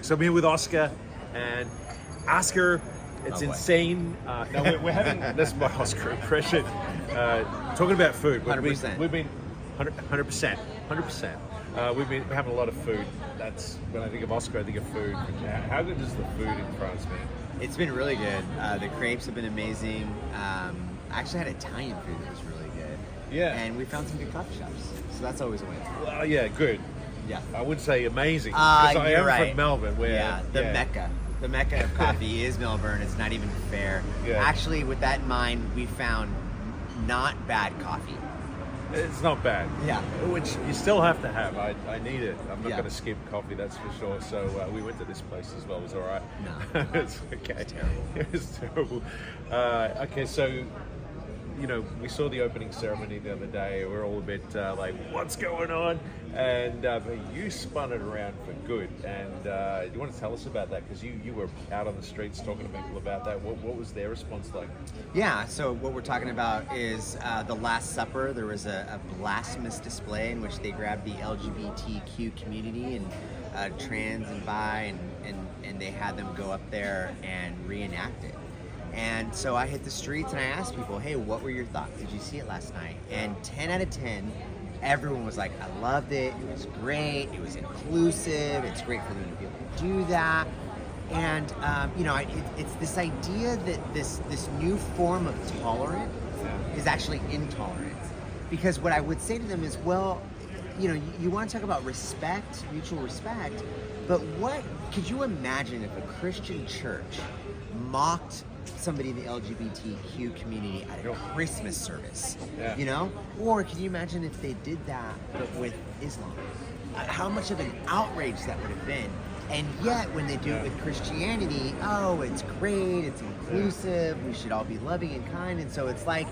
So I'm here with Oscar, and Oscar, it's insane. No, we're having, that's my Oscar impression, talking about food. 100%. We've been 100%. We've been having a lot of food. That's, when I think of Oscar, I think of food. How good is the food in France, man? It's been really good. The crepes have been amazing. I actually had Italian food that was really good. Yeah. And we found some good coffee shops. So that's always a win. Well, yeah, good. Yeah. I would say amazing, because I am right. from Melbourne, where Mecca. The Mecca of coffee is Melbourne. It's not even fair. Yeah. Actually, with that in mind, we found not bad coffee. It's not bad. Yeah. Which you still have to have. I need it. I'm not Yeah. going to skip coffee, that's for sure. So we went to this place as well. It was all right. No. It's okay. It's terrible. It was terrible. Okay, so, you know, we saw the opening ceremony the other day. We're all a bit like, what's going on? And you spun it around for good. And you want to tell us about that? Because you were out on the streets talking to people about that. What was their response like? Yeah, so what we're talking about is the Last Supper. There was a blasphemous display in which they grabbed the LGBTQ community and trans and bi, and they had them go up there and reenact it. And so I hit the streets and I asked people, hey, what were your thoughts? Did you see it last night? And 10 out of 10, everyone was like, I loved it. It was great. It was inclusive. It's great for them to be able to do that. And, it's this idea that this new form of tolerance is actually intolerance. Because what I would say to them is, well, you want to talk about respect, mutual respect, but what could you imagine if a Christian church mocked somebody in the LGBTQ community at a Christmas service, Or can you imagine if they did that but with Islam? How much of an outrage that would have been. And yet when they do it with Christianity, oh, it's great, it's inclusive, we should all be loving and kind. And so it's like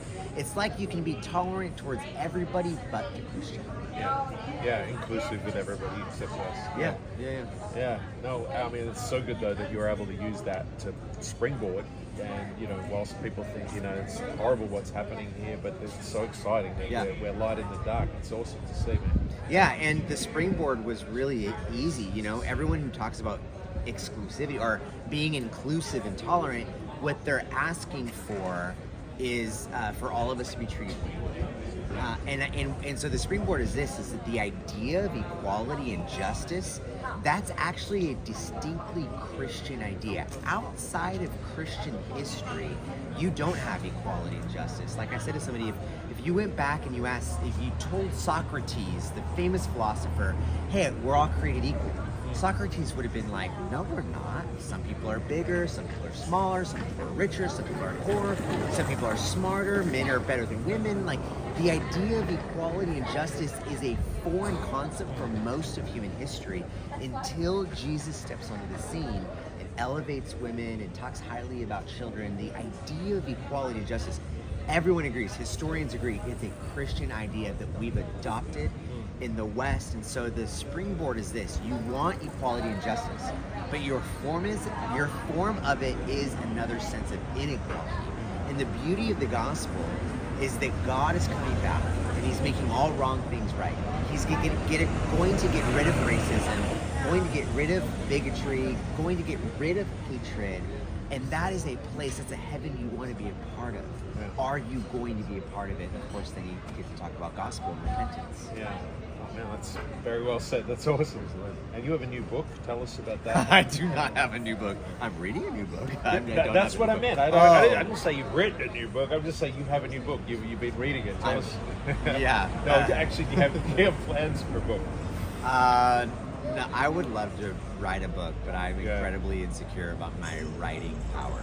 you can be tolerant towards everybody but the Christian. Yeah, inclusive with everybody except us. Yeah. No, I mean, it's so good though that you were able to use that to springboard. And whilst people think it's horrible what's happening here, but it's so exciting that we're light in the dark. It's awesome to see, man. Yeah, and the springboard was really easy. Everyone who talks about exclusivity or being inclusive and tolerant, what they're asking for is for all of us to be treated equally. And so the springboard is that the idea of equality and justice, that's actually a distinctly Christian idea. Outside of Christian history, you don't have equality and justice. Like I said to somebody, if you went back and if you told Socrates, the famous philosopher, hey, we're all created equal, Socrates would have been like, no, we're not. Some people are bigger, some people are smaller, some people are richer, some people are poorer, some people are smarter, men are better than women. Like, the idea of equality and justice is a foreign concept for most of human history until Jesus steps onto the scene and elevates women and talks highly about children. The idea of equality and justice, everyone agrees, historians agree, it's a Christian idea that we've adopted in the West. And so the springboard is this: you want equality and justice, but your form of it is another sense of inequality. And the beauty of the gospel is that God is coming back and he's making all wrong things right. He's going to get rid of racism, going to get rid of bigotry, going to get rid of hatred. And that is a place, that's a heaven you want to be a part of. Yeah. Are you going to be a part of it? And of course, then you get to talk about gospel and repentance. Yeah. Oh, man, that's very well said. That's awesome. And you have a new book. Tell us about that. I do not have a new book. I'm reading a new book. That's what I meant. I didn't say you've written a new book. I'm just saying you have a new book. You've been reading it. Tell us. Yeah. No, actually, do you have plans for a book? No, I would love to write a book, but I'm incredibly insecure about my writing power.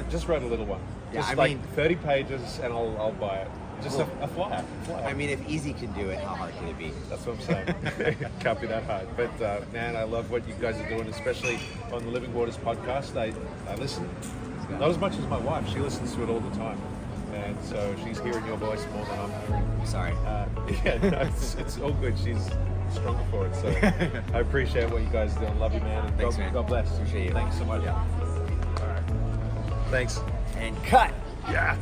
Just write a little one. Yeah, just 30 pages, and I'll buy it. Just a flyer. I mean, if Easy can do it, how hard can it be? That's what I'm saying. Can't be that hard. But man, I love what you guys are doing, especially on the Living Waters podcast. I listen, not as much as my wife. She listens to it all the time. And so she's hearing your voice more than I'm hearing. Sorry. It's all good. She's stronger for it. So I appreciate what you guys are doing. Love you, man. And Thanks, man. God bless. Appreciate you. Thanks so much. Yeah. All right. Thanks. And cut. Yeah.